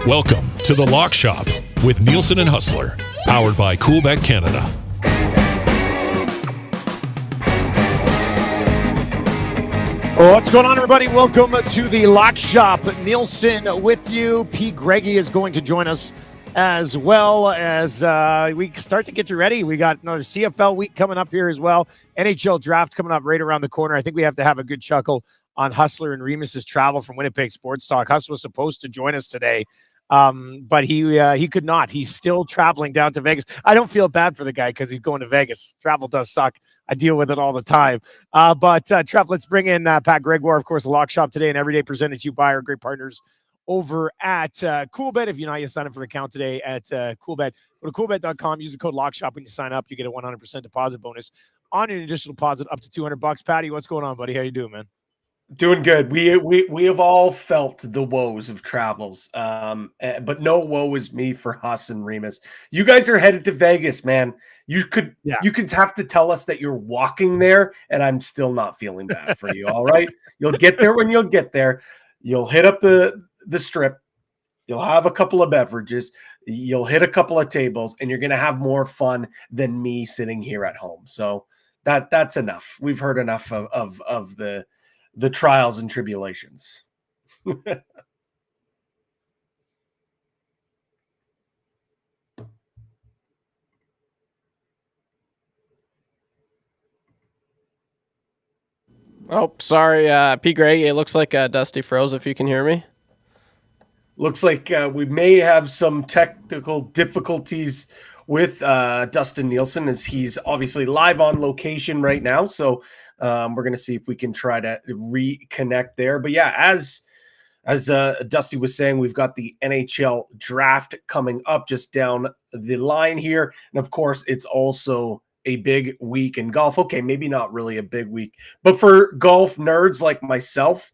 Welcome to the Lock Shop with Nielson and Hustler, powered by Coolbet Canada. What's going on, everybody? Welcome to the Lock Shop. Nielson with you. Pat Gregoire is going to join us as well as we start to get you ready. We got another CFL week coming up here as well. NHL Draft coming up right around the corner. I think we have to have a good chuckle on Hustler and Remus's travel from Winnipeg Sports Talk. Hustler was supposed to join us today, but he could not. He's still traveling down to Vegas. I don't feel bad for the guy because he's going to Vegas. Travel does suck. I deal with it all the time. But Trev, let's bring in Pat Gregoire, of course, the Lock Shop today and every day presented to you by our great partners over at Coolbet. If you're not yet signed up for an account today at Coolbet, go to coolbet.com, use the code LOCKSHOP when you sign up. You get a 100% deposit bonus on an additional deposit up to $200. Patty, what's going on, buddy? How you doing, man? Doing good. We have all felt the woes of travels, but no woe is me for Huss and Remus. You guys are headed to Vegas, man. You could have to tell us that you're walking there, and I'm still not feeling bad for you. All right, you'll get there when you'll get there. You'll hit up the strip. You'll have a couple of beverages. You'll hit a couple of tables, and you're gonna have more fun than me sitting here at home. So that's enough. We've heard enough of the trials and tribulations. Oh, sorry, P. Gray. It looks like Dusty froze, if you can hear me. Looks like we may have some technical difficulties with Dustin Nielson, as he's obviously live on location right now. So we're going to see if we can try to reconnect there. But yeah, as Dusty was saying, we've got the NHL Draft coming up just down the line here. And of course, it's also a big week in golf. Okay, maybe not really a big week, but for golf nerds like myself,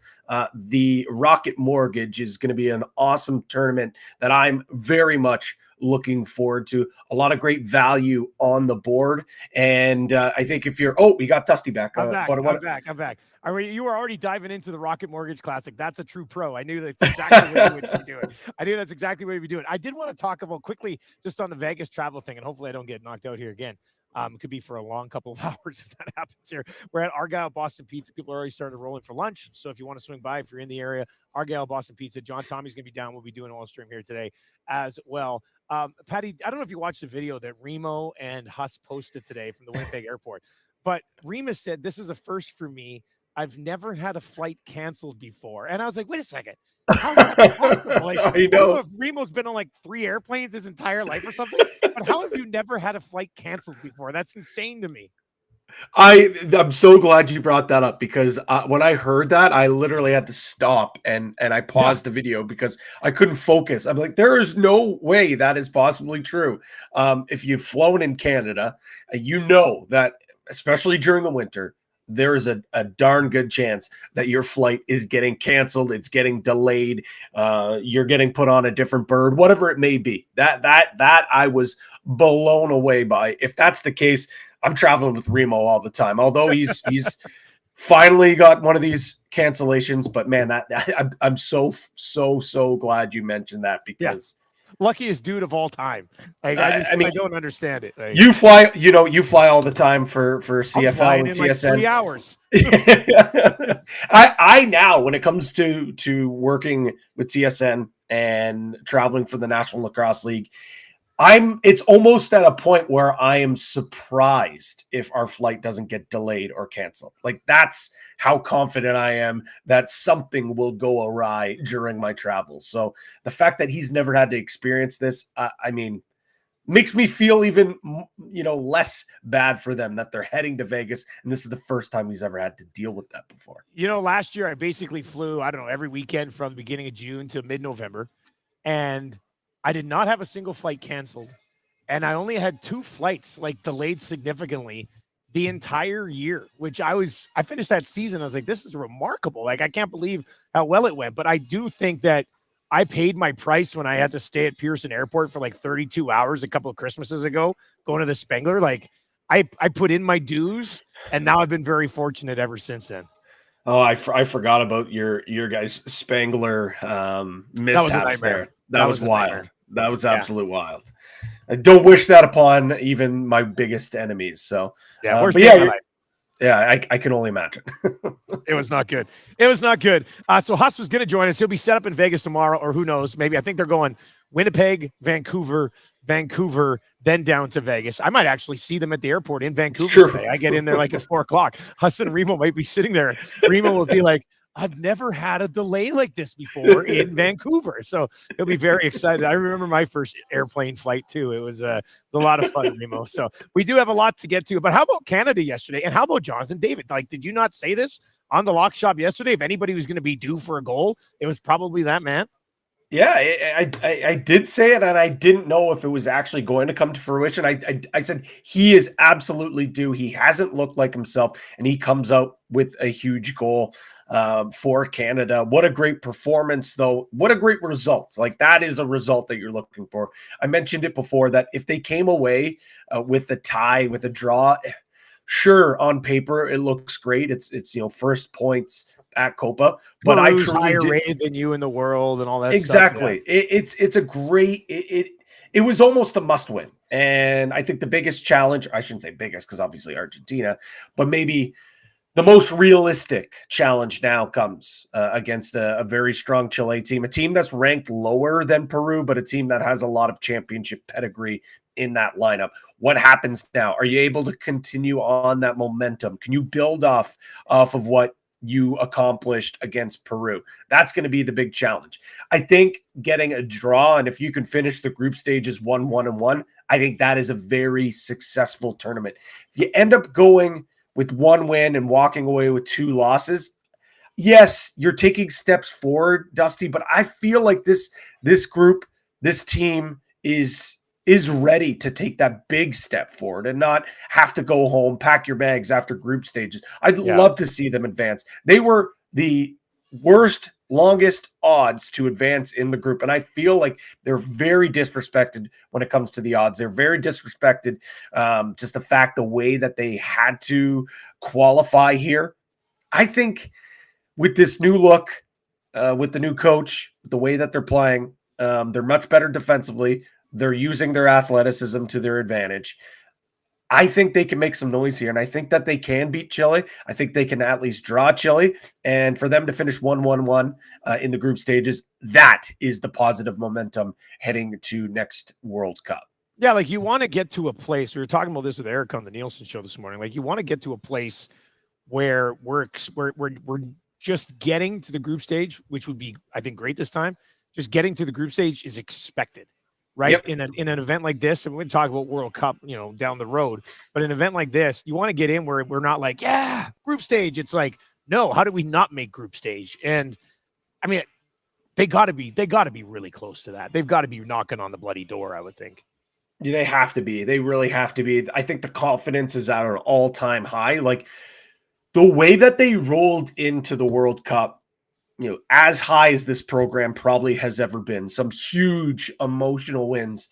the Rocket Mortgage is going to be an awesome tournament that I'm very much looking forward to. A lot of great value on the board. And I think if you're, we got Dusty back. I'm back. I mean, you were already diving into the Rocket Mortgage Classic. That's a true pro. I knew that's exactly what you would be doing. I did want to talk about quickly just on the Vegas travel thing, and hopefully I don't get knocked out here again. It could be for a long couple of hours if that happens here. We're at Argyle Boston Pizza. People are already starting to roll in for lunch. So if you want to swing by, if you're in the area, Argyle Boston Pizza. John Tommy's going to be down. We'll be doing an all stream here today as well. Patty, I don't know if you watched the video that Remo and Huss posted today from the Winnipeg airport, but Remus said, "This is a first for me. I've never had a flight canceled before." And I was like, wait a second. How is that possible? Like, I know if Remo's been on like 3 airplanes his entire life or something, but how have you never had a flight canceled before? That's insane to me. I'm so glad you brought that up, because when I heard that, I literally had to stop and I paused the video because I couldn't focus. I'm like, there is no way that is possibly true. If you've flown in Canada, you know that, especially during the winter, there is a darn good chance that your flight is getting canceled. It's getting delayed. You're getting put on a different bird, whatever it may be. That I was blown away by. If that's the case, I'm traveling with Remo all the time. Although he's finally got one of these cancellations, but man, I'm so glad you mentioned that, because luckiest dude of all time. Like, I don't understand it. Like, you fly all the time for CFL and TSN. Like 3 hours. I now, when it comes to working with TSN and traveling for the National Lacrosse League, it's almost at a point where I am surprised if our flight doesn't get delayed or canceled. Like, that's how confident I am that something will go awry during my travels. So the fact that he's never had to experience this, makes me feel even, less bad for them that they're heading to Vegas. And this is the first time he's ever had to deal with that before. Last year I basically flew, every weekend from the beginning of June to mid-November. and I did not have a single flight canceled. And I only had 2 flights like delayed significantly the entire year, which I finished that season. I was like, this is remarkable. Like, I can't believe how well it went. But I do think that I paid my price when I had to stay at Pearson Airport for like 32 hours a couple of Christmases ago, going to the Spengler. Like, I put in my dues, and now I've been very fortunate ever since then. Oh, I forgot about your guys' Spengler mishaps there. That was wild. That was absolute wild. I don't wish that upon even my biggest enemies. So worst but day of my life. Yeah, I can only imagine. It was not good. It was not good. So Huss was going to join us. He'll be set up in Vegas tomorrow, or who knows? Maybe I think they're going Winnipeg, Vancouver, then down to Vegas. I might actually see them at the airport in Vancouver today. I get in there like at 4:00. Huss and Remo might be sitting there. Remo will be like, I've never had a delay like this before in Vancouver. So he'll be very excited. I remember my first airplane flight too. It was a lot of fun, Remo. So we do have a lot to get to. But how about Canada yesterday? And how about Jonathan David? Like, did you not say this on the Lock Shop yesterday? If anybody was going to be due for a goal, it was probably that man. Yeah, I did say it, and I didn't know if it was actually going to come to fruition. I said he is absolutely due. He hasn't looked like himself, and he comes out with a huge goal for Canada. What a great performance, though. What a great result. Like, that is a result that you're looking for. I mentioned it before that if they came away with a tie, with a draw, sure, on paper it looks great. It's first points at Copa, but I truly higher rated than you in the world and all that exactly. stuff, yeah. It's a great it was almost a must win. And I think the biggest challenge, I shouldn't say biggest because obviously Argentina, but maybe the most realistic challenge now comes against a very strong Chile team, a team that's ranked lower than Peru, but a team that has a lot of championship pedigree in that lineup. What happens now? Are you able to continue on that momentum? Can you build off of what you accomplished against Peru? That's going to be the big challenge. I think getting a draw, and if you can finish the group stages 1-1-1, I think that is a very successful tournament. If you end up going with 1 win and walking away with 2 losses, yes, you're taking steps forward, Dusty, but I feel like this group, this team is ready to take that big step forward and not have to go home, pack your bags after group stages. I'd love to see them advance. They were the worst, longest odds to advance in the group, and I feel like they're very disrespected when it comes to the odds. They're very disrespected. Just the fact, the way that they had to qualify here. I think with this new look, with the new coach, the way that they're playing, they're much better defensively. They're using their athleticism to their advantage. I think they can make some noise here, and I think that they can beat Chile. I think they can at least draw Chile, and for them to finish 1-1-1 in the group stages, that is the positive momentum heading to next World Cup. Yeah, like you want to get to a place. We were talking about this with Eric on the Nielsen show this morning. Like you want to get to a place where we're just getting to the group stage, which would be, I think, great this time. Just getting to the group stage is expected. Right. Yep. In an event like this, and we're going to talk about World Cup, down the road, but an event like this, you want to get in where we're not like, yeah, group stage. It's like, no, how do we not make group stage? And I mean, they got to be really close to that. They've got to be knocking on the bloody door, I would think. Yeah, they have to be. They really have to be. I think the confidence is at an all-time high. Like the way that they rolled into the World Cup, as high as this program probably has ever been, some huge emotional wins.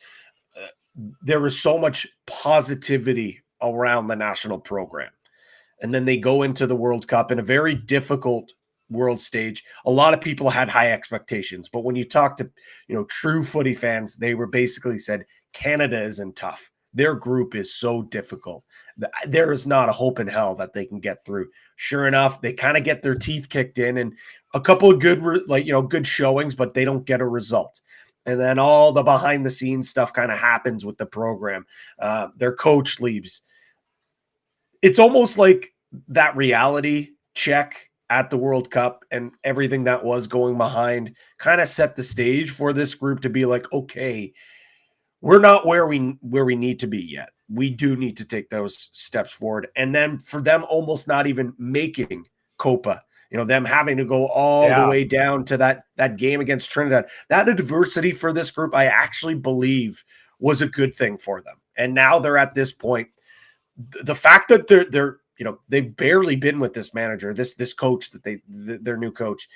There was so much positivity around the national program. And then they go into the World Cup in a very difficult world stage. A lot of people had high expectations, but when you talk to, true footy fans, they were basically said, Canada isn't tough. Their group is so difficult. There is not a hope in hell that they can get through. Sure enough, they kind of get their teeth kicked in and a couple of good, good showings, but they don't get a result. And then all the behind the scenes stuff kind of happens with the program. Their coach leaves. It's almost like that reality check at the World Cup and everything that was going behind kind of set the stage for this group to be like, okay, we're not where we need to be yet. We do need to take those steps forward. And then for them almost not even making Copa them having to go all the way down to that game against Trinidad. That adversity for this group, I actually believe, was a good thing for them. And now they're at this point. The fact that they're they've barely been with this manager, this coach, their new coach,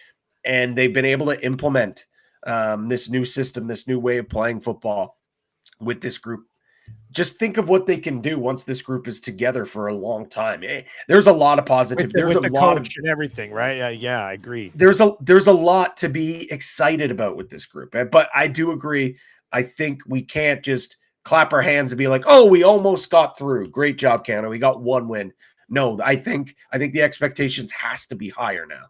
and they've been able to implement this new system, this new way of playing football with this group. Just think of what they can do once this group is together for a long time. There's a lot of positive. There's a lot of and everything, right? Yeah, I agree. There's a lot to be excited about with this group. But I do agree. I think we can't just clap our hands and be like, "Oh, we almost got through. Great job, Canada. We got one win." No, I think the expectations has to be higher now.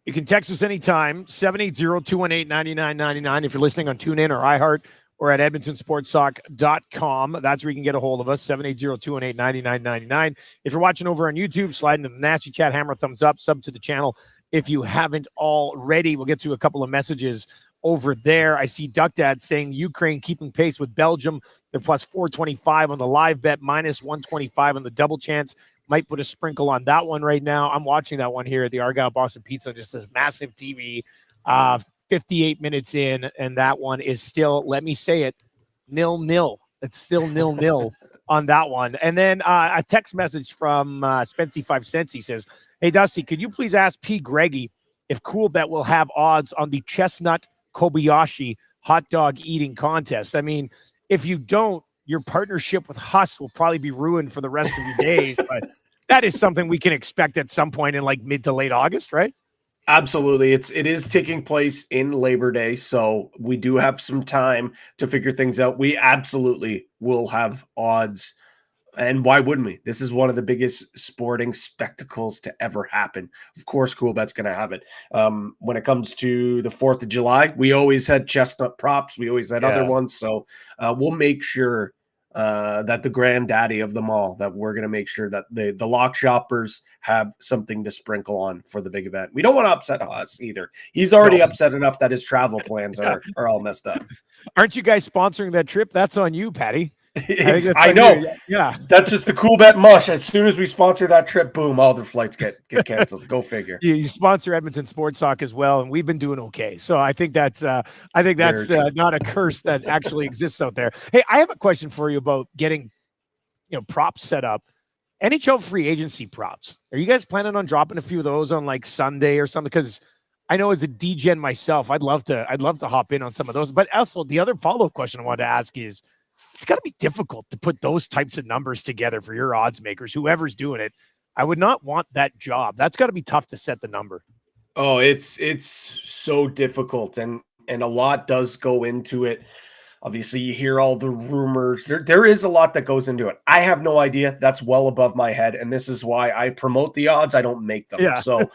You can text us anytime, 780-218-9999 if you're listening on TuneIn or iHeart or at edmontonsportstalk.com. That's where you can get a hold of us, 780-218-9999. If you're watching over on YouTube, slide into the Nasty Chat, hammer thumbs up, sub to the channel if you haven't already. We'll get to a couple of messages over there. I see Duck Dad saying Ukraine keeping pace with Belgium. They're plus 425 on the live bet, minus 125 on the double chance. Might put a sprinkle on that one right now. I'm watching that one here at the Argyle Boston Pizza, just this massive TV. 58 minutes in, and that one is still, let me say it, 0-0. It's still 0-0 on that one. And then a text message from Spency 5 cents. He says, "Hey, Dusty, could you please ask P. Gregoire if Coolbet will have odds on the Chestnut Kobayashi hot dog eating contest? I mean, if you don't, your partnership with Huss will probably be ruined for the rest of your days, but that is something we can expect at some point in like mid to late August, right?" Absolutely. It is taking place in Labor Day, so we do have some time to figure things out. We absolutely will have odds, and why wouldn't we? This is one of the biggest sporting spectacles to ever happen. Of course, Coolbet's going to have it. When it comes to the 4th of July, we always had chestnut props. We always had other ones, so we'll make sure that the granddaddy of them all, that we're going to make sure that the lock shoppers have something to sprinkle on for the big event. We don't want to upset Haas either. He's already upset enough that his travel plans are all messed up. Aren't you guys sponsoring that trip? That's on you, Patty. I know. Yeah. That's just the Coolbet mush. As soon as we sponsor that trip, boom, all the flights get canceled. Go figure. You sponsor Edmonton Sports Talk as well, and we've been doing okay. So I think that's not a curse that actually exists out there. Hey, I have a question for you about getting props set up. NHL free agency props. Are you guys planning on dropping a few of those on like Sunday or something? Because I know as a DGen myself, I'd love to hop in on some of those. But also the other follow-up question I wanted to ask is, it's got to be difficult to put those types of numbers together for your odds makers, whoever's doing it. I would not want that job. That's got to be tough to set the number. Oh, it's so difficult, and a lot does go into it. Obviously, you hear all the rumors. There is a lot that goes into it. I have no idea. That's well above my head, and this is why I promote the odds. I don't make them. Yeah. So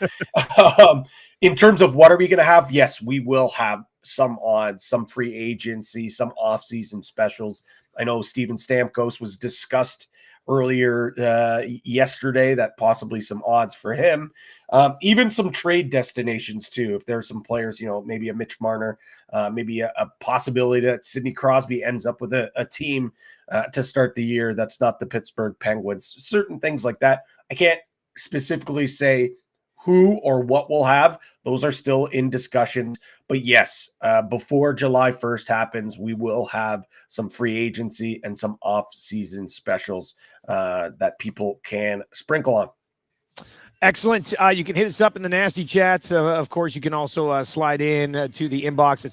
in terms of what are we going to have, yes, we will have some odds, some free agency, some off-season specials. I know Steven Stamkos was discussed earlier yesterday, that possibly some odds for him. Even some trade destinations too. If there's some players, maybe a Mitch Marner, maybe a possibility that Sidney Crosby ends up with a team to start the year that's not the Pittsburgh Penguins. Certain things like that. I can't specifically say who or what we'll have. Those are still in discussion. But yes, before July 1st happens, we will have some free agency and some off-season specials that people can sprinkle on. Excellent. You can hit us up in the Nasty Chats. Of course, you can also slide in to the inbox at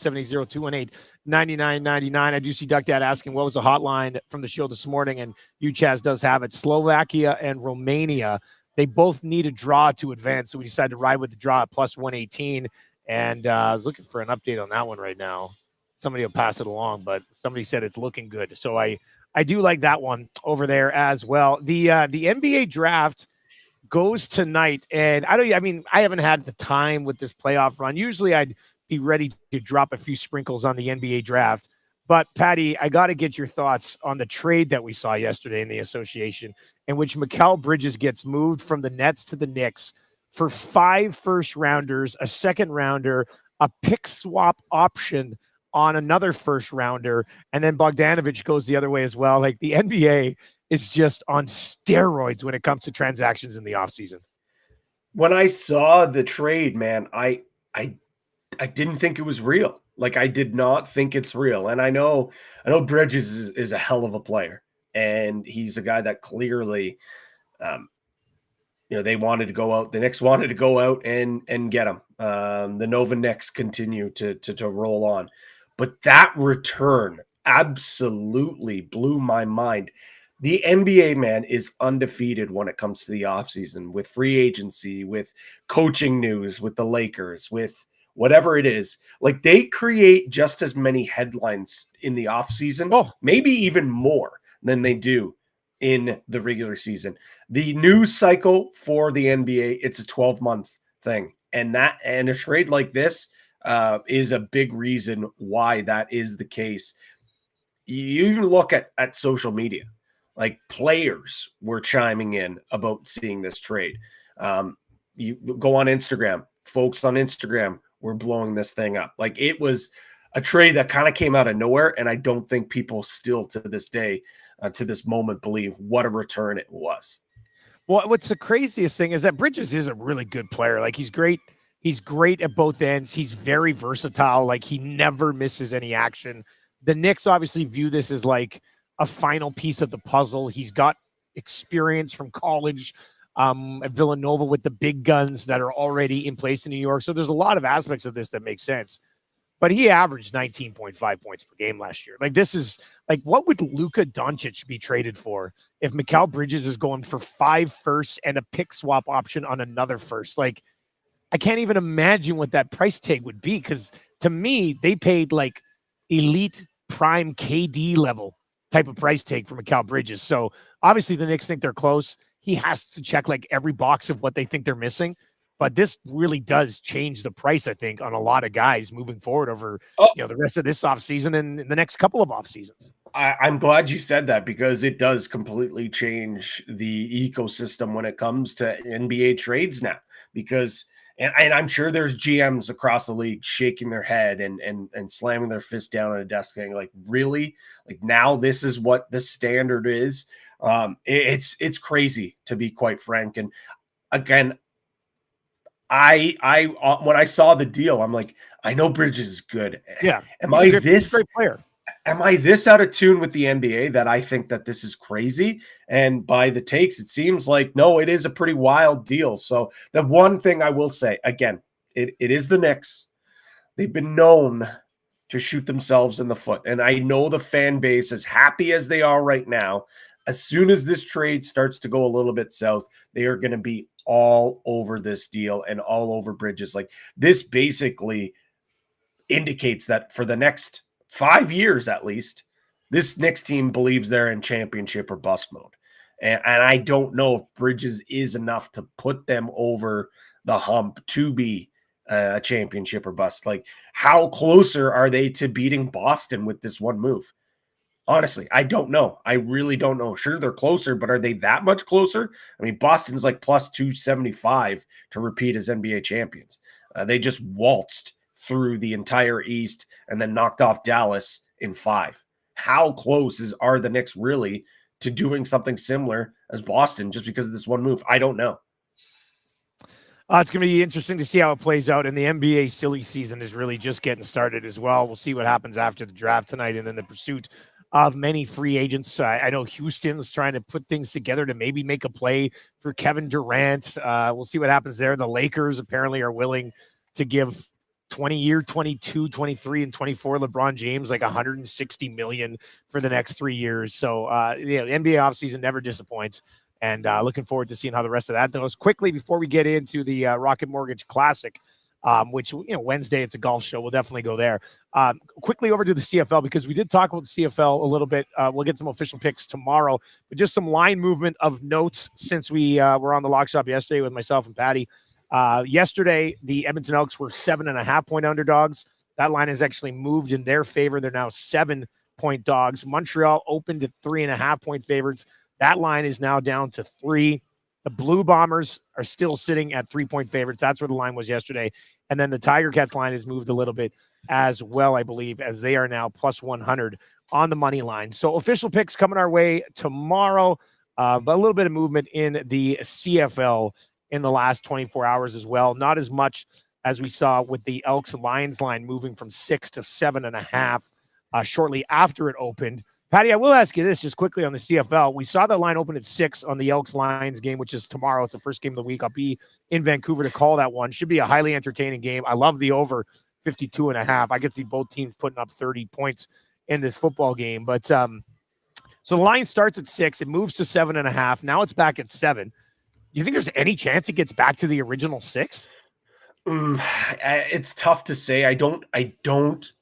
780-218-9999. I do see Duck Dad asking what was the hotline from the show this morning, and Chaz does have it. Slovakia and Romania. They both need a draw to advance, so we decided to ride with the draw at plus 118. And I was looking for an update on that one right now. Somebody will pass it along, but somebody said it's looking good. So I do like that one over there as well. The NBA draft goes tonight, and I haven't had the time with this playoff run. Usually I'd be ready to drop a few sprinkles on the NBA draft. But, Patty, I got to get your thoughts on the trade that we saw yesterday in the association, in which Mikal Bridges gets moved from the Nets to the Knicks for 5 first-rounders, a second-rounder, a pick swap option on another first-rounder, and then Bogdanovich goes the other way as well. Like, the NBA is just on steroids when it comes to transactions in the offseason. When I saw the trade, man, I didn't think it was real. Like, I did not think it's real. And I know Bridges is a hell of a player, and he's a guy that clearly, um, they wanted to go out. The Knicks wanted to go out and get him. The Nova Knicks continue to roll on, but that return absolutely blew my mind. The NBA, man, is undefeated when it comes to the offseason with free agency, with coaching news, with the Lakers, with whatever it is. Like, they create just as many headlines in the offseason, Oh, maybe even more than they do in the regular season. The news cycle for the NBA, it's a 12-month thing. And a trade like this is a big reason why that is the case. You even look at social media, like players were chiming in about seeing this trade. You go on Instagram, folks on Instagram were blowing this thing up. Like, it was a trade that kind of came out of nowhere. And I don't think people still to this day, to this moment, believe what a return it was. well, what's the craziest thing is that Bridges is a really good player. Like, he's great. He's great at both ends. He's very versatile. Like, he never misses any action. The Knicks obviously view this as like a final piece of the puzzle. He's got experience from college at Villanova with the big guns that are already in place in New York. So there's a lot of aspects of this that make sense. But he averaged 19.5 points per game last year. Like, this is like, what would Luka Doncic be traded for if Mikal Bridges is going for 5 firsts and a pick swap option on another first? Like, I can't even imagine what that price tag would be, because to me, they paid like elite prime KD level type of price tag for Mikal Bridges. So obviously the Knicks think they're close. He has to check like every box of what they think they're missing. But this really does change the price, I think, on a lot of guys moving forward over the rest of this offseason and the next couple of off seasons. I'm glad you said that, because it does completely change the ecosystem when it comes to NBA trades now. Because and I'm sure there's GMs across the league shaking their head and slamming their fist down on a desk, saying, like, really? Like, now this is what the standard is? It's crazy, to be quite frank. And again, I when I saw the deal, I'm like, I know Bridges is good. Yeah. Am I He's a this great player? Am I this out of tune with the NBA that I think that this is crazy? And by the takes, it seems like, no, it is a pretty wild deal. So the one thing I will say, again, it is the Knicks. They've been known to shoot themselves in the foot. And I know the fan base, as happy as they are right now, as soon as this trade starts to go a little bit south, they are going to be all over this deal and all over Bridges. Like, this basically indicates that for the next 5 years, at least, this Knicks team believes they're in championship or bust mode. And I don't know if Bridges is enough to put them over the hump to be a championship or bust. Like, how closer are they to beating Boston with this one move? Honestly, I don't know. I really don't know. Sure, they're closer, but are they that much closer? I mean, Boston's like plus 275 to repeat as NBA champions. They just waltzed through the entire East and then knocked off Dallas in 5. How close are the Knicks really to doing something similar as Boston just because of this one move? I don't know. It's going to be interesting to see how it plays out. And the NBA silly season is really just getting started as well. We'll see what happens after the draft tonight and then the pursuit of many free agents. I know Houston's trying to put things together to maybe make a play for Kevin Durant. We'll see what happens there. The Lakers apparently are willing to give 20-year, 22, 23, and 24 LeBron James like $160 million for the next 3 years. So, NBA offseason never disappoints. And looking forward to seeing how the rest of that goes. Quickly, before we get into the Rocket Mortgage Classic, which, Wednesday, it's a golf show. We'll definitely go there. Quickly over to the CFL, because we did talk about the CFL a little bit. We'll get some official picks tomorrow, but just some line movement of notes since we were on the Lock Shop yesterday with myself and Patty. Yesterday, the Edmonton Elks were 7.5-point underdogs. That line has actually moved in their favor. They're now 7-point dogs. Montreal opened at 3.5-point favorites. That line is now down to 3. The Blue Bombers are still sitting at 3-point favorites. That's where the line was yesterday. And then the Tiger Cats line has moved a little bit as well, I believe, as they are now plus 100 on the money line. So official picks coming our way tomorrow, but a little bit of movement in the CFL in the last 24 hours as well. Not as much as we saw with the Elks Lions line moving from 6 to 7.5 shortly after it opened. Patty, I will ask you this just quickly on the CFL. We saw the line open at 6 on the Elks Lions game, which is tomorrow. It's the first game of the week. I'll be in Vancouver to call that one. Should be a highly entertaining game. I love the over 52.5. I could see both teams putting up 30 points in this football game. But so the line starts at 6. It moves to 7.5. Now it's back at 7. Do you think there's any chance it gets back to the original 6? It's tough to say. I don't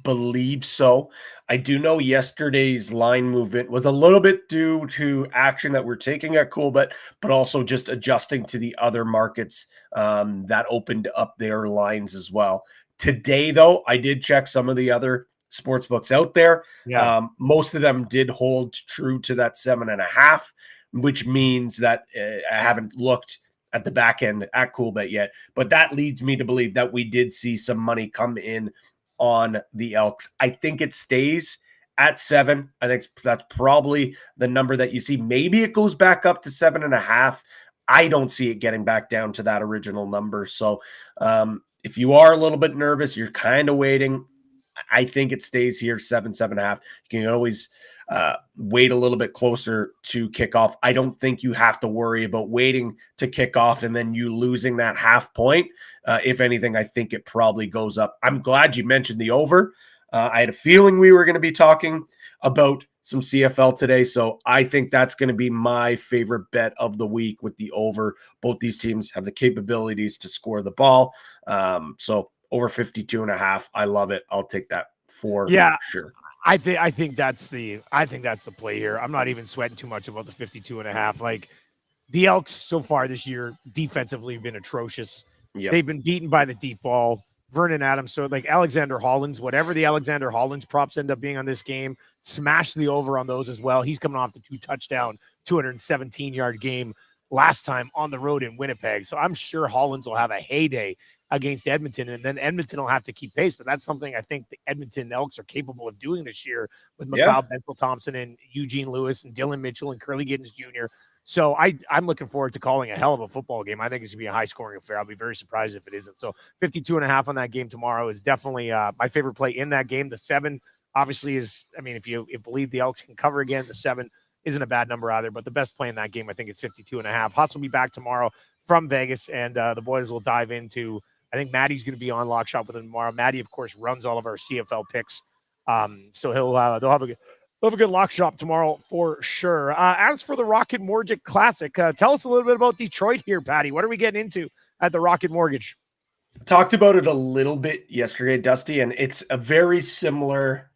believe so. I do know yesterday's line movement was a little bit due to action that we're taking at Coolbet, but also just adjusting to the other markets that opened up their lines as well. Today, though, I did check some of the other sports books out there. Yeah. Most of them did hold true to that 7.5, which means that I haven't looked at the back end at Coolbet yet, but that leads me to believe that we did see some money come in on the Elks. I think it stays at 7. I think that's probably the number that you see. Maybe it goes back up to 7.5. I don't see it getting back down to that original number. So if you are a little bit nervous, you're kind of waiting. I think it stays here 7.5. You can always wait a little bit closer to kickoff. I don't think you have to worry about waiting to kick off and then you losing that half point. If anything, I think it probably goes up. I'm glad you mentioned the over. I had a feeling we were going to be talking about some CFL today, so I think that's going to be my favorite bet of the week with the over. Both these teams have the capabilities to score the ball. So over 52.5. I love it. I'll take that for sure. I think that's the play here. I'm not even sweating too much about the 52.5. Like the Elks so far this year defensively have been atrocious. Yep. They've been beaten by the deep ball. Vernon Adams, so like Alexander Hollins, whatever the Alexander Hollins props end up being on this game, smash the over on those as well. He's coming off the 2-touchdown, 217-yard game last time on the road in Winnipeg. So I'm sure Hollins will have a heyday against Edmonton, and then Edmonton will have to keep pace. But that's something I think the Edmonton Elks are capable of doing this year with McLeod Benzel-Thompson and Eugene Lewis and Dylan Mitchell and Curly Giddens Jr. So I'm looking forward to calling a hell of a football game. I think it's going to be a high-scoring affair. I'll be very surprised if it isn't. So 52.5 on that game tomorrow is definitely my favorite play in that game. The 7 obviously is, I mean, if you believe the Elks can cover again, the 7 isn't a bad number either. But the best play in that game, I think, is 52.5. Huss will be back tomorrow from Vegas, and the boys will dive into, I think Maddie's going to be on Lock Shop with him tomorrow. Maddie, of course, runs all of our CFL picks. So they'll have a good lock shop tomorrow for sure. As for the Rocket Mortgage Classic, tell us a little bit about Detroit here, Patty. What are we getting into at the Rocket Mortgage? Talked about it a little bit yesterday, Dusty, and it's a very similar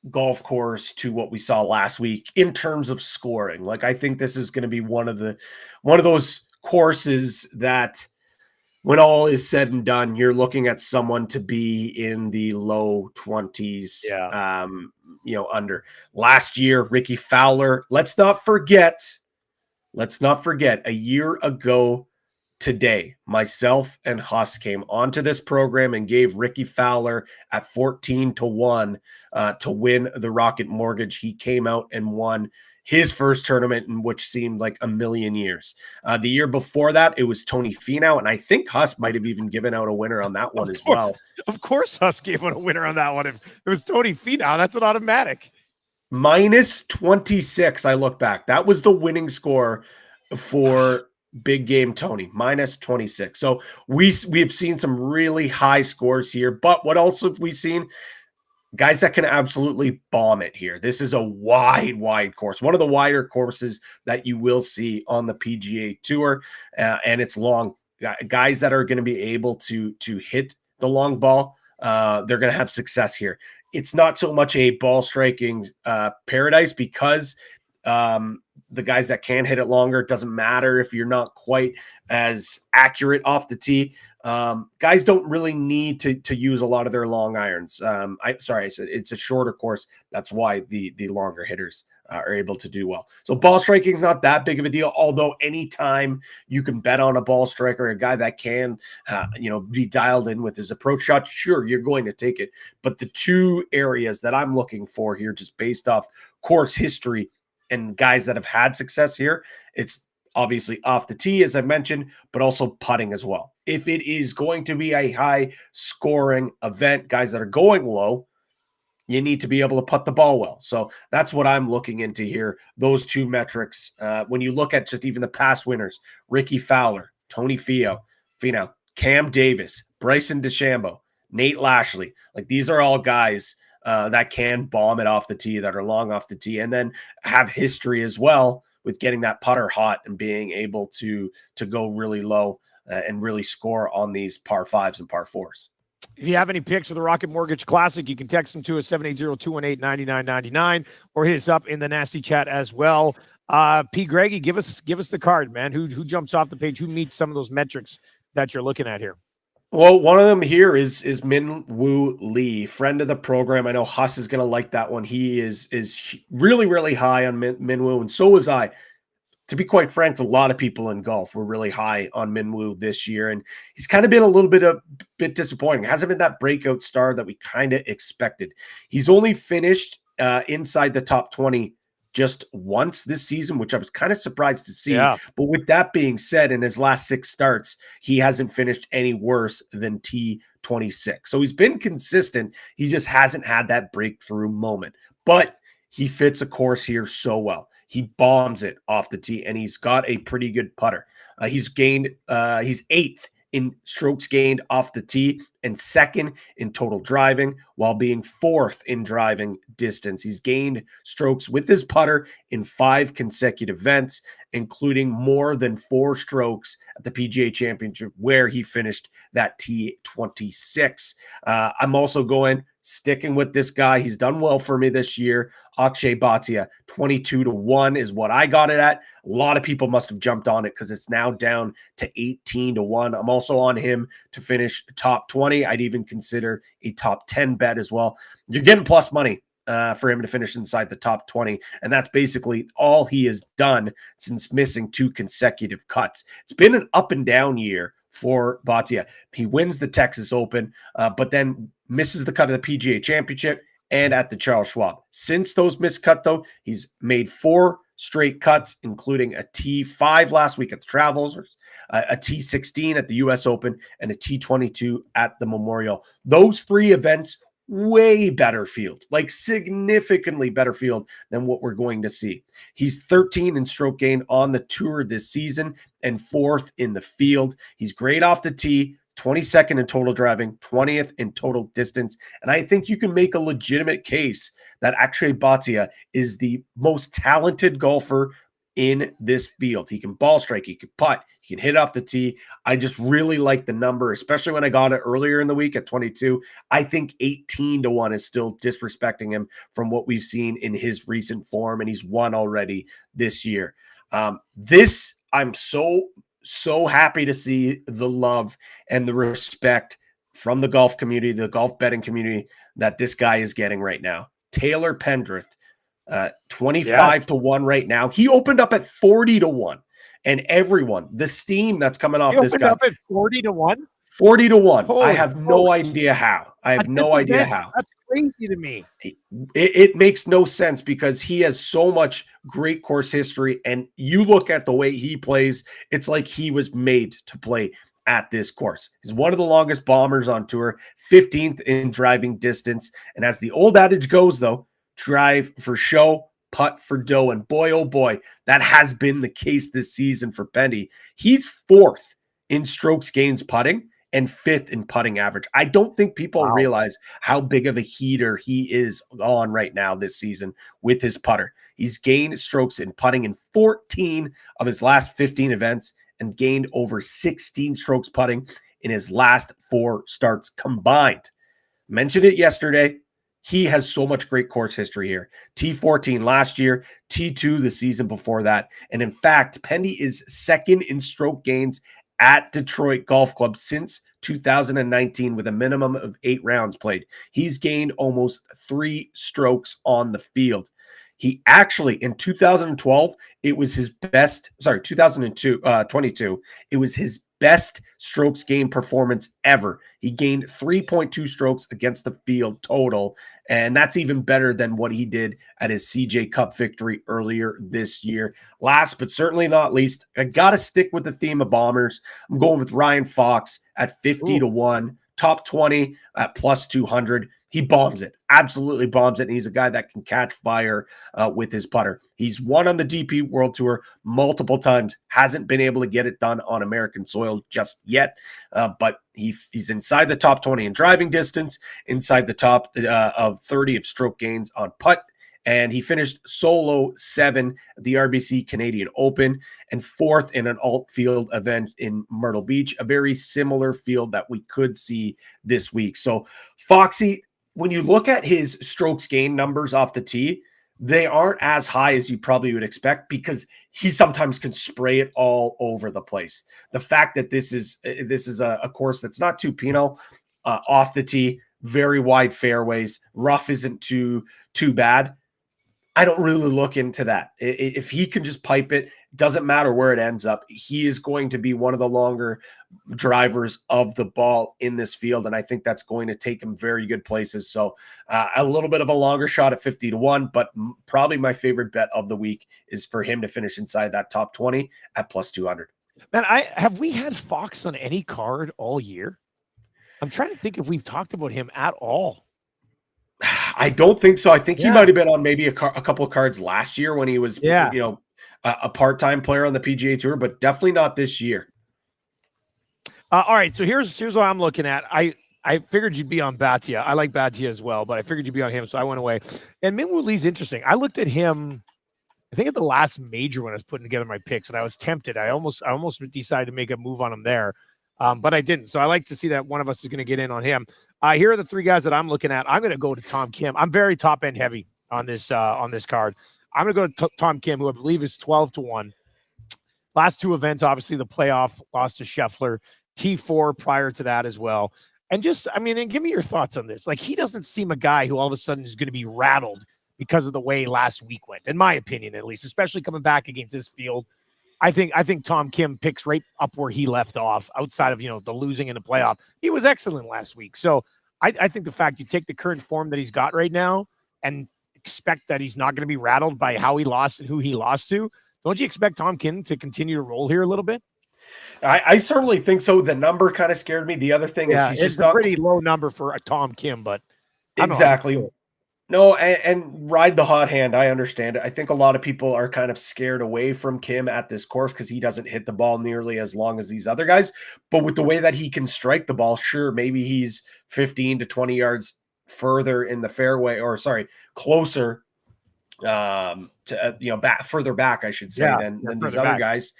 golf course to what we saw last week in terms of scoring. Like, I think this is going to be one of those courses that, when all is said and done, you're looking at someone to be in the low 20s, under. Last year, Ricky Fowler, let's not forget, a year ago today, myself and Huss came onto this program and gave Ricky Fowler at 14-1 to win the Rocket Mortgage. He came out and won his first tournament in which seemed like a million years. The year before that, it was Tony Finau, and I think Huss might have even given out a winner on that one as well. Of course, Huss gave out a winner on that one. If it was Tony Finau, that's an automatic. Minus 26, I look back. That was the winning score for Big Game Tony, minus 26. So we have seen some really high scores here, but what else have we seen? Guys that can absolutely bomb it here. This is a wide course, one of the wider courses that you will see on the PGA Tour, and it's long. Guys that are going to be able to hit the long ball, they're going to have success here. It's not so much a ball striking paradise because the guys that can hit it longer, it doesn't matter if you're not quite as accurate off the tee. Guys don't really need to use a lot of their long irons. I said it's a shorter course. That's why the longer hitters are able to do well. So ball striking is not that big of a deal. Although anytime you can bet on a ball striker, a guy that can, be dialed in with his approach shot, sure, you're going to take it. But the two areas that I'm looking for here, just based off course history and guys that have had success here, it's obviously off the tee, as I mentioned, but also putting as well. If it is going to be a high scoring event, guys that are going low, you need to be able to putt the ball well. So that's what I'm looking into here. Those two metrics. When you look at just even the past winners, Ricky Fowler, Tony Finau, Cam Davis, Bryson DeChambeau, Nate Lashley, like these are all guys that can bomb it off the tee, that are long off the tee, and then have history as well with getting that putter hot and being able to go really low and really score on these par fives and par fours. If you have any picks for the Rocket Mortgage Classic, you can text them to us 780-218-9999 or hit us up in the nasty chat as well. P. Greggy, give us the card, man. Who jumps off the page? Who meets some of those metrics that you're looking at here? Well, one of them here is Min Woo Lee, friend of the program. I know Huss is going to like that one. He is really, really high on Min Woo, and so was I. To be quite frank, a lot of people in golf were really high on Min Woo this year, and he's kind of been a little bit disappointing. Hasn't been that breakout star that we kind of expected. He's only finished inside the top 20 just once this season, which I was kind of surprised to see. Yeah. But with that being said, in his last 6 starts, he hasn't finished any worse than T26. So he's been consistent. He just hasn't had that breakthrough moment. But he fits a course here so well. He bombs it off the tee, and he's got a pretty good putter. He's 8th in strokes gained off the tee and 2nd in total driving, while being 4th in driving distance. He's gained strokes with his putter in 5 consecutive events, including more than 4 strokes at the PGA Championship, where he finished that T26. I'm also sticking with this guy. He's done well for me this year. Akshay Bhatia, 22-1 is what I got it at. A lot of people must have jumped on it because it's now down to 18-1. I'm also on him to finish top 20. I'd even consider a top 10 bet as well. You're getting plus money for him to finish inside the top 20. And that's basically all he has done since missing 2 consecutive cuts. It's been an up and down year for Bhatia. He wins the Texas Open, but then misses the cut of the PGA Championship and at the Charles Schwab. Since those missed cut, though, he's made 4 straight cuts, including a T5 last week at the Travelers, a T16 at the U.S. Open, and a T22 at the Memorial. Those 3 events, way better field, like significantly better field than what we're going to see. He's 13 in stroke gain on the tour this season and 4th in the field. He's great off the tee, 22nd in total driving, 20th in total distance. And I think you can make a legitimate case that Akshay Bhatia is the most talented golfer in this field. He can ball strike, he can putt, he can hit off the tee. I just really like the number, especially when I got it earlier in the week at 22. I think 18-1 is still disrespecting him from what we've seen in his recent form, and he's won already this year. I'm so happy to see the love and the respect from the golf community, the golf betting community, that this guy is getting right now. Taylor Pendrith, 25-1 right now. He opened up at 40-1, and everyone, the steam that's coming off this guy, up at 40-1. 40-1. I have no idea how. That's crazy to me. It makes no sense because he has so much great course history, and you look at the way he plays, it's like he was made to play at this course. He's one of the longest bombers on tour, 15th in driving distance, and as the old adage goes, though, drive for show, putt for dough, and boy, oh boy, that has been the case this season for Pendy. He's 4th in strokes gains putting and 5th in putting average. I don't think people realize how big of a heater he is on right now this season with his putter. He's gained strokes in putting in 14 of his last 15 events and gained over 16 strokes putting in his last 4 starts combined. Mentioned it yesterday. He has so much great course history here. T14 last year, T2 the season before that. And in fact, Pendy is 2nd in stroke gains at Detroit Golf Club since 2019 with a minimum of 8 rounds played. He's gained almost 3 strokes on the field. He actually, in 2012, it was his best, 2022, it was his best strokes gained performance ever. He gained 3.2 strokes against the field total, and that's even better than what he did at his CJ Cup victory earlier this year. Last but certainly not least, I got to stick with the theme of bombers. I'm going with Ryan Fox at 50 to 1, top 20 at plus 200. He bombs it, absolutely bombs it. And he's a guy that can catch fire with his putter. He's won on the DP World Tour multiple times, hasn't been able to get it done on American soil just yet, but he's inside the top 20 in driving distance, inside the top of 30 of stroke gains on putt, and he finished solo 7 at the RBC Canadian Open and 4th in an alt field event in Myrtle Beach, a very similar field that we could see this week. So Foxy, when you look at his strokes gain numbers off the tee, they aren't as high as you probably would expect because he sometimes can spray it all over the place. The fact that this is a course that's not too penal off the tee, very wide fairways, rough isn't too bad. I don't really look into that. If he can just pipe it, doesn't matter where it ends up. He is going to be one of the longer drivers of the ball in this field, and I think that's going to take him very good places. So a little bit of a longer shot at 50 to 1, but probably my favorite bet of the week is for him to finish inside that top 20 at plus 200. Man, have we had Fox on any card all year? I'm trying to think if we've talked about him at all. I don't think so. I think he might have been on maybe a couple of cards last year when he was, a part-time player on the PGA Tour, but definitely not this year. All right, so here's what I'm looking at. I figured you'd be on Bhatia. I like Bhatia as well, but I figured you'd be on him, so I went away. And Minwoo Lee's interesting. I looked at him, I think at the last major when I was putting together my picks, and I was tempted. I almost decided to make a move on him there, but I didn't. So I like to see that one of us is going to get in on him. Here are the 3 guys that I'm looking at. I'm going to go to Tom Kim. I'm very top end heavy on this card. I'm going to go to Tom Kim, who I believe is 12 to 1. Last 2 events, obviously the playoff lost to Scheffler, T4 prior to that as well. And and give me your thoughts on this. Like, he doesn't seem a guy who all of a sudden is going to be rattled because of the way last week went, in my opinion, at least, especially coming back against this field. I think Tom Kim picks right up where he left off outside of, the losing in the playoff. He was excellent last week. So I think the fact you take the current form that he's got right now and expect that he's not going to be rattled by how he lost and who he lost to. Don't you expect Tom Kim to continue to roll here a little bit? I certainly think so. The number kind of scared me. The other thing is he's just a pretty low number for a Tom Kim, but exactly. No, and ride the hot hand. I understand it. I think a lot of people are kind of scared away from Kim at this course because he doesn't hit the ball nearly as long as these other guys. But with the way that he can strike the ball, sure, maybe he's 15 to 20 yards further in the fairway, closer to further back, I should say, than these other guys.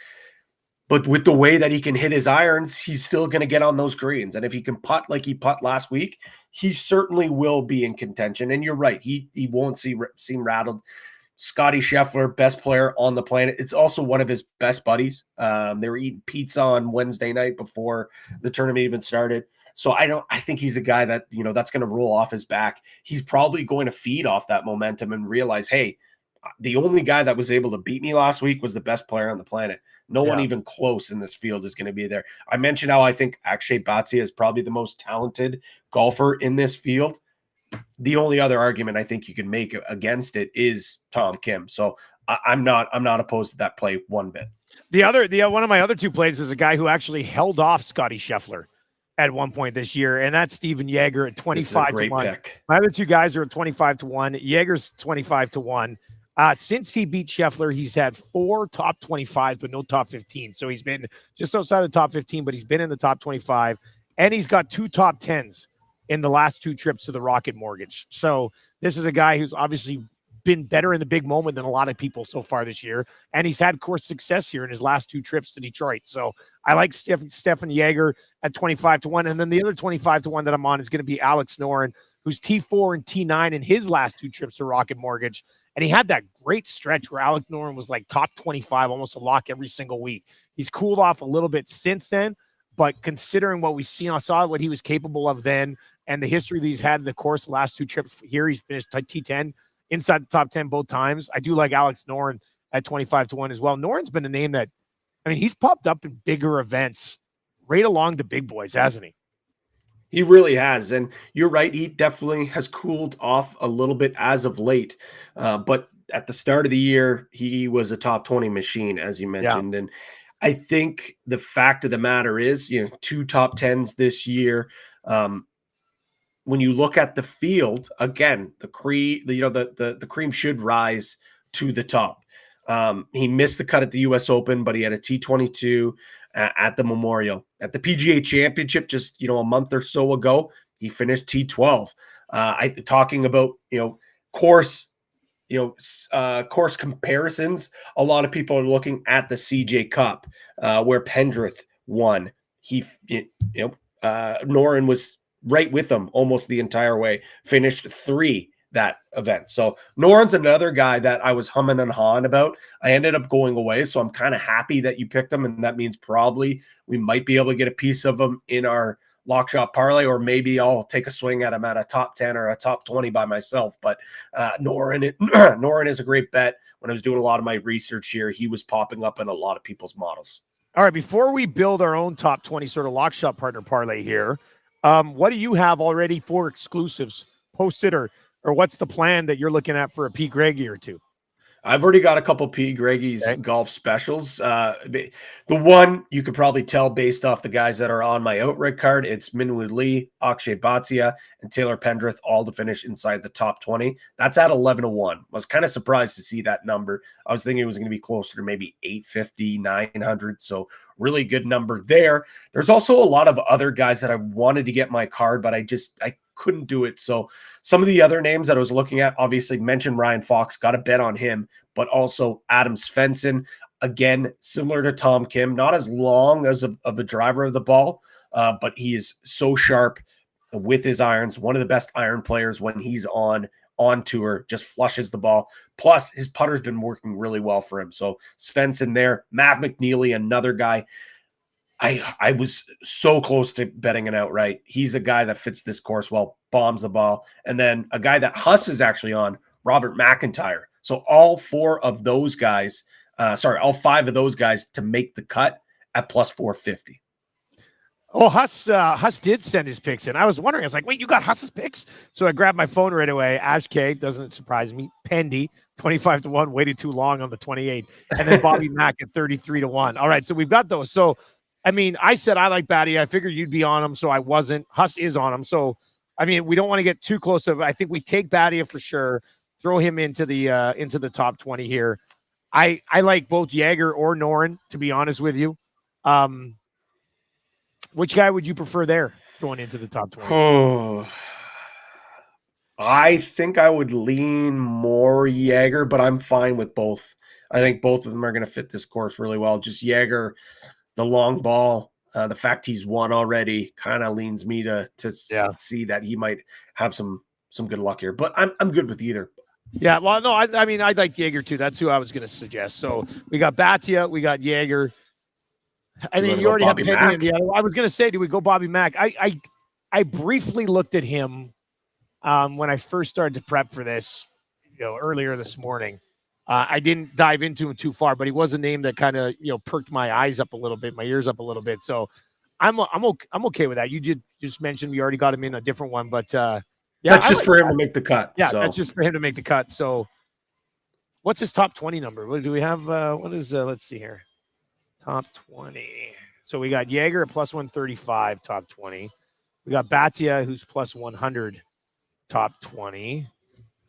But with the way that he can hit his irons, he's still going to get on those greens. And if he can putt like he putt last week, he certainly will be in contention. And you're right, he won't seem rattled. Scotty Scheffler, best player on the planet. It's also one of his best buddies. They were eating pizza on Wednesday night before the tournament even started. So I think he's a guy that, that's going to roll off his back. He's probably going to feed off that momentum and realize, hey, the only guy that was able to beat me last week was the best player on the planet. No one even close in this field is going to be there. I mentioned how I think Akshay Bhatia is probably the most talented golfer in this field. The only other argument I think you can make against it is Tom Kim. So I'm not opposed to that play one bit. One of my other 2 plays is a guy who actually held off Scotty Scheffler at one point this year, and that's Steven Jaeger at 25 to 1. Pick. My other 2 guys are at 25 to 1. Jaeger's 25 to 1. Since he beat Scheffler, he's had 4 top 25, but no top 15. So he's been just outside the top 15, but he's been in the top 25, and he's got 2 top 10s in the last 2 trips to the Rocket Mortgage. So this is a guy who's obviously been better in the big moment than a lot of people so far this year, and he's had course success here in his last 2 trips to Detroit. So I like Stefan Jaeger at 25 to 1, and then the other 25 to 1 that I'm on is going to be Alex Noren, who's T4 and T9 in his last 2 trips to Rocket Mortgage. And he had that great stretch where Alex Noren was like top 25, almost a lock every single week. He's cooled off a little bit since then, but considering what we saw what he was capable of then and the history that he's had in the course the last 2 trips here, he's finished T10 inside the top 10 both times. I do like Alex Noren at 25 to 1 as well. Noren's been a name that, he's popped up in bigger events right along the big boys, hasn't he? He really has. And you're right. He definitely has cooled off a little bit as of late. But at the start of the year, he was a top 20 machine, as you Yeah. mentioned. And I think the fact of the matter is, 2 top 10s this year. When you look at the field, again, the cream should rise to the top. He missed the cut at the U.S. Open, but he had a T22 at the Memorial. At the PGA Championship just, a month or so ago, he finished T12. Talking about, course, course comparisons, a lot of people are looking at the CJ Cup, where Pendrith won. Noren was right with them almost the entire way, finished 3 that event. So Noren's another guy that I was humming and hawing about. I ended up going away, so I'm kind of happy that you picked him, and that means probably we might be able to get a piece of him in our lock shop parlay, or maybe I'll take a swing at him at a top 10 or a top 20 by myself. But Noren is a great bet. When I was doing a lot of my research here, he was popping up in a lot of people's models. All right, before we build our own top 20 sort of lock shop partner parlay here, what do you have already for exclusives posted, or what's the plan that you're looking at for a P. Greggy or two? I've already got a couple P. Greggy's golf specials. The one you could probably tell based off the guys that are on my outright card, it's Minwoo Lee, Akshay Bhatia, and Taylor Pendrith, all to finish inside the top 20. That's at 11-1. I was kind of surprised to see that number. I was thinking it was going to be closer to maybe 850, 900. So really good number there. There's also a lot of other guys that I wanted to get my card, but I couldn't do it. So some of the other names that I was looking at, obviously mentioned Ryan Fox, got a bet on him, but also Adam Svensson, again, similar to Tom Kim, not as long as of a driver of the ball, but he is so sharp with his irons, one of the best iron players when he's on tour, just flushes the ball. Plus his putter's been working really well for him. So Svensson there, Matt McNeely, another guy. I was so close to betting it outright. He's a guy that fits this course well, bombs the ball. And then a guy that Huss is actually on, Robert McIntyre. So all 5 of those guys to make the cut at plus 450. Oh, Huss did send his picks in. I was wondering, I was like, wait, you got Huss's picks? So I grabbed my phone right away. Ash K, doesn't surprise me. Pendy, 25-1, waited too long on the 28. And then Bobby Mack at 33-1. All right, so we've got those. So I mean, I said I like Batty. I figured you'd be on him, so I wasn't. Huss is on him. So, I mean, we don't want to get too close to it. I think we take Batty for sure, throw him into the top 20 here. I like both Jaeger or Noren, to be honest with you. Which guy would you prefer there going into the top 20? Oh, I think I would lean more Jaeger, but I'm fine with both. I think both of them are going to fit this course really well. Just Jaeger, the long ball, the fact he's won already kind of leans me to see that he might have some good luck here. But I'm good with either. Yeah, well, no, I mean, I'd like Jaeger too. That's who I was going to suggest. So we got Bhatia, we got Jaeger. I mean, you already have Penny in the other. I was going to say, do we go Bobby Mack? I briefly looked at him when I first started to prep for this, earlier this morning. I didn't dive into him too far, but he was a name that kind of perked my eyes up a little bit, my ears up a little bit. So I'm okay with that. You did just mention we already got him in a different one, but that's just for him to make the cut. Yeah, that's just for him to make the cut. So what's his top 20 number? What do we have? What is let's see here. Top 20. So we got Jaeger at plus 135, top 20. We got Bhatia, who's plus 100, top 20.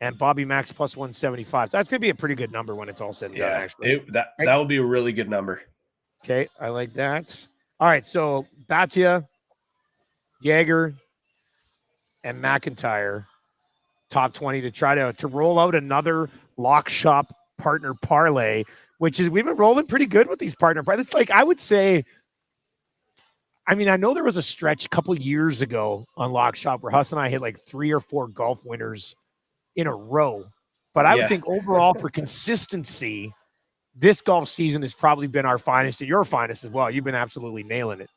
And Bobby Mack's plus 175. So that's going to be a pretty good number when it's all said and done, actually. That will be a really good number. Okay, I like that. All right, so Bhatia, Jaeger, and McIntyre, top 20 to try to roll out another lock shop partner parlay, which is we've been rolling pretty good with these partner parlays. It's like I would say, I mean, I know there was a stretch a couple years ago on Lock Shop where Huss and I hit like 3 or 4 golf winners in a row. But I would think overall for consistency, this golf season has probably been our finest and your finest as well. You've been absolutely nailing it.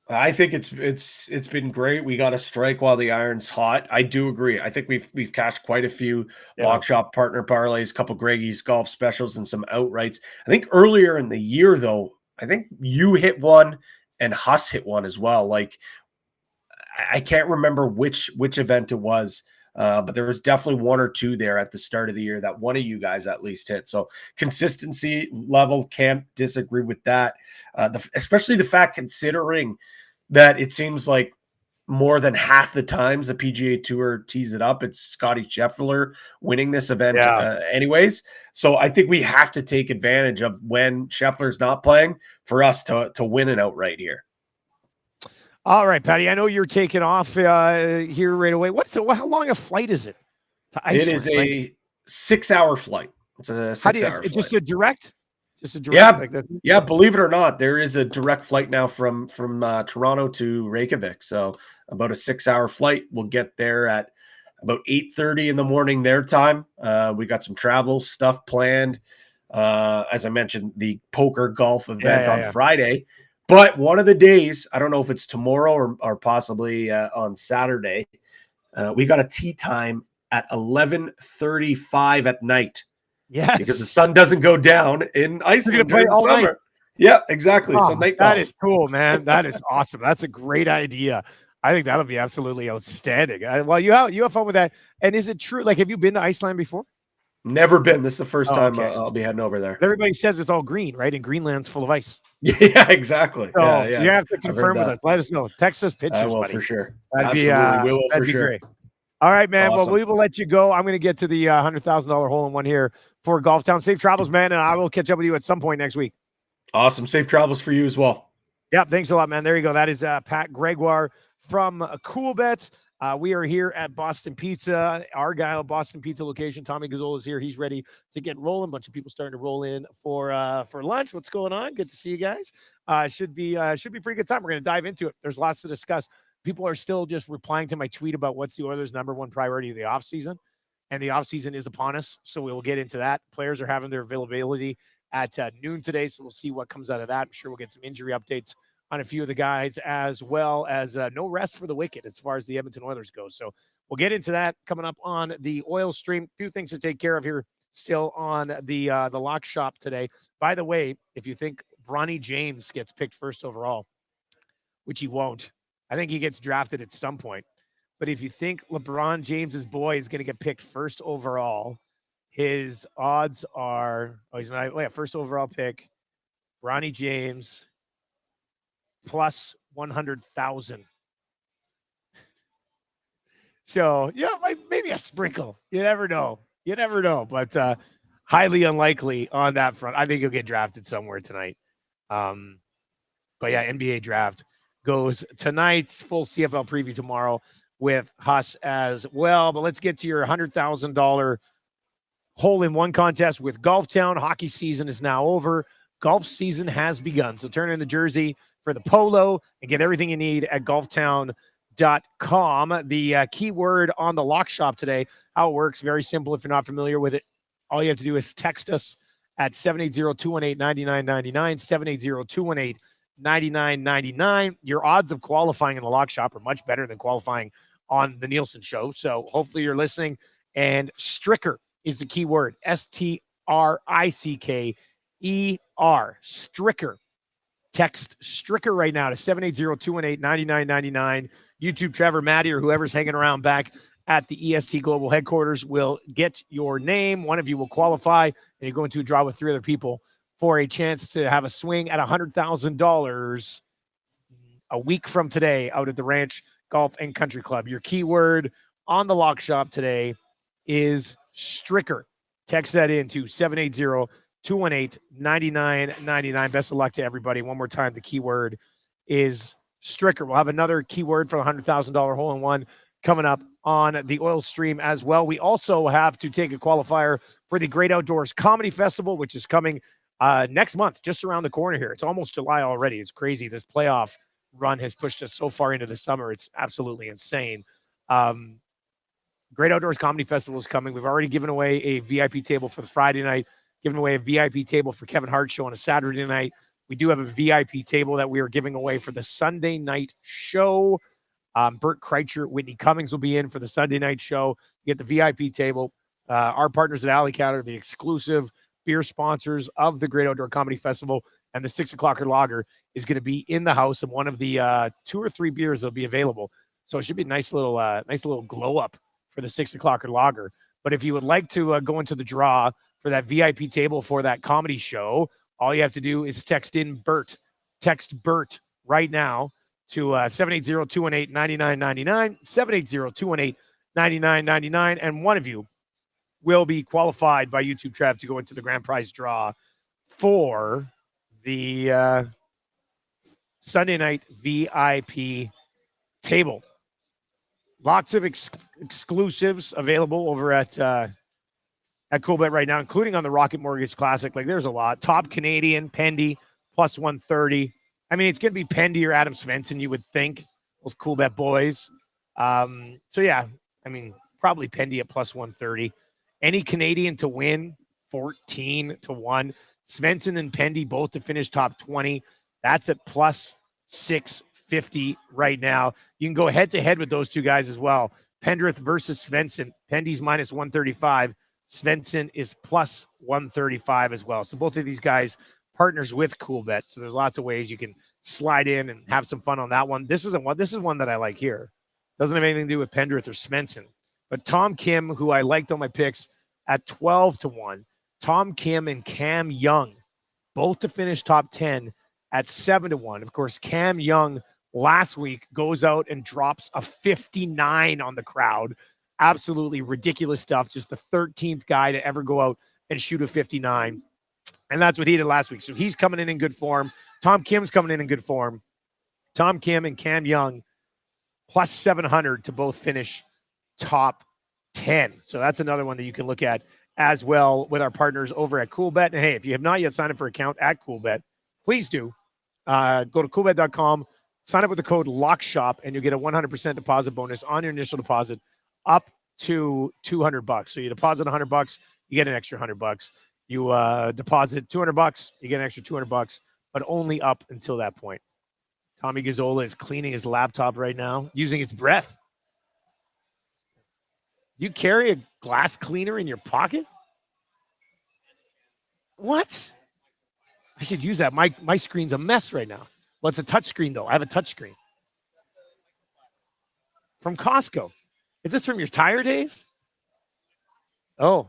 I think it's been great. We got to strike while the iron's hot. I do agree. I think we've cashed quite a few Lock Shop partner parlays, a couple Greggy's golf specials, and some outrights. I think earlier in the year, though, I think you hit one and Huss hit one as well. Like, I can't remember which event it was, but there was definitely one or two there at the start of the year that one of you guys at least hit. So consistency level, can't disagree with that. Especially the fact, considering that it seems like more than half the times the PGA Tour tees it up, it's Scotty Scheffler winning this event anyways. So I think we have to take advantage of when Scheffler's not playing for us to win an outright here. All right, Patty, I know you're taking off here right away. How long a flight is it to Iceland? It is a 6-hour flight. It's a 6-hour flight. Just a direct? Just a direct? Yeah, like that? Yeah, believe it or not, there is a direct flight now from Toronto to Reykjavik. So about a 6-hour flight. We'll get there at about 8:30 in the morning their time. We got some travel stuff planned. As I mentioned, the poker golf event on Friday. But one of the days, I don't know if it's tomorrow or possibly on Saturday, we got a tee time at 11:35 at night. Yes. Because the sun doesn't go down in Iceland during the summer. Night. Yeah, exactly. Oh, so night that golf. Is cool, man. That is awesome. That's a great idea. I think that'll be absolutely outstanding. Well, you have fun with that. And is it true? Like, have you been to Iceland before? Never been. This is the first time okay. I'll be heading over there. Everybody says it's all green, right? And Greenland's full of ice. Yeah, exactly. So you have to confirm with us. Let us know. Text us pictures, I will, buddy. for sure. That'd we will that'd for be sure. Great. All right, man. Awesome. Well, we will let you go. I'm going to get to the $100,000 hole-in-one here for Golf Town. Safe travels, man, and I will catch up with you at some point next week. Awesome. Safe travels for you as well. Yeah, thanks a lot, man. There you go. That is Pat Gregoire from Coolbet. We are here at Boston Pizza, Argyle Boston Pizza location. Tommy Gazzola is here. He's ready to get rolling. A bunch of people starting to roll in for lunch. What's going on? Good to see you guys. Should be a pretty good time. We're going to dive into it. There's lots to discuss. People are still just replying to my tweet about what's the Oilers' number one priority of the offseason. And the offseason is upon us, so we will get into that. Players are having their availability at noon today, so we'll see what comes out of that. I'm sure we'll get some injury updates on a few of the guys, as well as no rest for the wicked as far as the Edmonton Oilers go. So we'll get into that coming up on the Oil Stream. A few things to take care of here still on the lock shop today. By the way, if you think Bronny James gets picked first overall, which he won't, I think he gets drafted at some point. But if you think LeBron James's boy is going to get picked first overall, his odds are, he's not, first overall pick, Bronny James plus 100,000. So, yeah, maybe a sprinkle. You never know. But highly unlikely on that front. I think he'll get drafted somewhere tonight. But yeah, NBA draft goes tonight. Full CFL preview tomorrow with Huss as well. But let's get to your $100,000 hole-in-one contest with Golf Town. Hockey season is now over. Golf season has begun. So turn in the jersey for the polo and get everything you need at golftown.com. The keyword on the lock shop today, how it works, very simple if you're not familiar with it. All you have to do is text us at 780-218-9999, 780-218-9999. Your odds of qualifying in the lock shop are much better than qualifying on the Nielsen show. So hopefully you're listening. And Stricker is the key word. Stricker. Stricker. Text Stricker right now to 780-218-9999. YouTube Trevor, Maddie, or whoever's hanging around back at the EST Global headquarters will get your name. One of you will qualify, and you're going to draw with 3 other people for a chance to have a swing at $100,000 a week from today out at the Ranch Golf and Country Club. Your keyword on the lock shop today is Stricker. Text that in to 780-218-9999. Best of luck to everybody. One more time, the keyword is Stricker. We'll have another keyword for the $100,000 hole-in-one coming up on the Oil Stream as well. We also have to take a qualifier for the Great Outdoors Comedy Festival, which is coming next month, just around the corner here. It's almost July already. It's crazy. This playoff run has pushed us so far into the summer. It's absolutely insane. Great Outdoors Comedy Festival is coming. We've already given away a VIP table for the Friday night, given away a VIP table for Kevin Hart show on a Saturday night. We do have a VIP table that we are giving away for the Sunday night show. Bert Kreitzer, Whitney Cummings will be in for the Sunday night show. You get the VIP table. Our partners at Alley Cat are the exclusive beer sponsors of the Great Outdoor Comedy Festival. and the 6 o'clocker lager is going to be in the house, and one of the 2 or 3 beers will be available. So it should be a nice little glow up for the 6 o'clocker lager. But if you would like to go into the draw for that VIP table for that comedy show, all you have to do is text in Bert. Text Bert right now to 780-218-9999, 780-218-9999, and one of you will be qualified by YouTube Draft to go into the grand prize draw for the Sunday night VIP table. Lots of exclusives available over at Coolbet right now, including on the Rocket Mortgage Classic. Like, there's a lot. Top Canadian, Pendy, plus 130. I mean, it's going to be Pendy or Adam Svensson, you would think, with Coolbet boys. So, yeah, I mean, probably Pendy at plus 130. Any Canadian to win, 14-1. Svensson and Pendy both to finish top 20. That's at plus 650 right now. You can go head-to-head with those two guys as well. Pendrith versus Svensson. Pendy's minus 135. Svensson is plus 135 as well. So both of these guys partners with Coolbet. So there's lots of ways you can slide in and have some fun on that one. This is one that I like here. Doesn't have anything to do with Pendrith or Svensson. But Tom Kim, who I liked on my picks at 12-1. Tom Kim and Cam Young, both to finish top 10 at 7-1. Of course, Cam Young last week goes out and drops a 59 on the crowd. Absolutely ridiculous stuff. Just the 13th guy to ever go out and shoot a 59. And that's what he did last week. So he's coming in good form. Tom Kim's coming in good form. Tom Kim and Cam Young plus 700 to both finish top 10. So that's another one that you can look at as well with our partners over at Coolbet. And hey, if you have not yet signed up for an account at Coolbet, please do. Go to coolbet.com, sign up with the code LOCKSHOP, and you'll get a 100% deposit bonus on your initial deposit up to $200. So you deposit $100, you get an extra $100. You deposit $200, you get an extra $200, but only up until that point. Tommy Gazzola is cleaning his laptop right now, using his breath. Do you carry a glass cleaner in your pocket? What? I should use that. My screen's a mess right now. Well, it's a touch screen, though. I have a touch screen. From Costco. Is this from your tire days? Oh.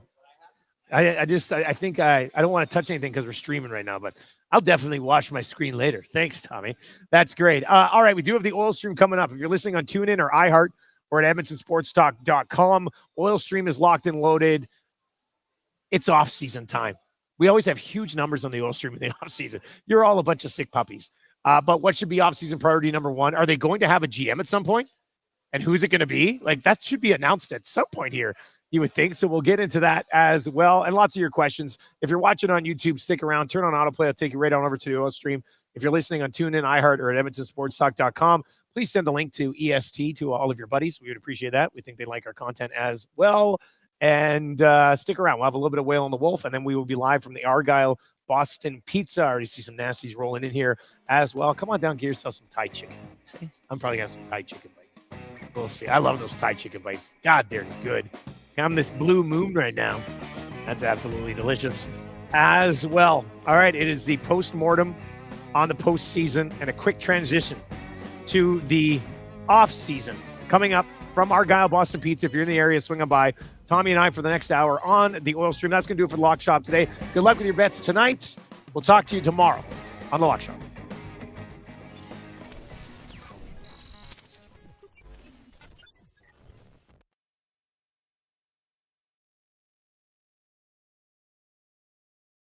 I think I don't want to touch anything because we're streaming right now, but I'll definitely wash my screen later. Thanks, Tommy. That's great. All right, we do have the oil stream coming up. If you're listening on TuneIn or iHeart or at EdmontonSportsTalk.com, oil stream is locked and loaded. It's off-season time. We always have huge numbers on the oil stream in the off-season. You're all a bunch of sick puppies. But what should be off-season priority number one? Are they going to have a GM at some point? And who's it going to be? Like, that should be announced at some point here, you would think. So we'll get into that as well. And lots of your questions. If you're watching on YouTube, stick around. Turn on autoplay. I'll take you right on over to the oil stream. If you're listening on TuneIn, iHeart, or at EdmontonSportsTalk.com, please send the link to EST to all of your buddies. We would appreciate that. We think they like our content as well. And stick around. We'll have a little bit of Whale on the Wolf, and then we will be live from the Argyle Boston Pizza. I already see some nasties rolling in here as well. Come on down, get yourself some Thai chicken. I'm probably going to have some Thai chicken bites. We'll see. I love those Thai chicken bites. God, they're good. I'm this blue moon right now. That's absolutely delicious as well. All right, it is the post-mortem on the postseason and a quick transition to the off-season. Coming up from Argyle Boston Pizza. If you're in the area, swing on by. Tommy and I for the next hour on the oil stream. That's going to do it for the Lock Shop today. Good luck with your bets tonight. We'll talk to you tomorrow on the Lock Shop.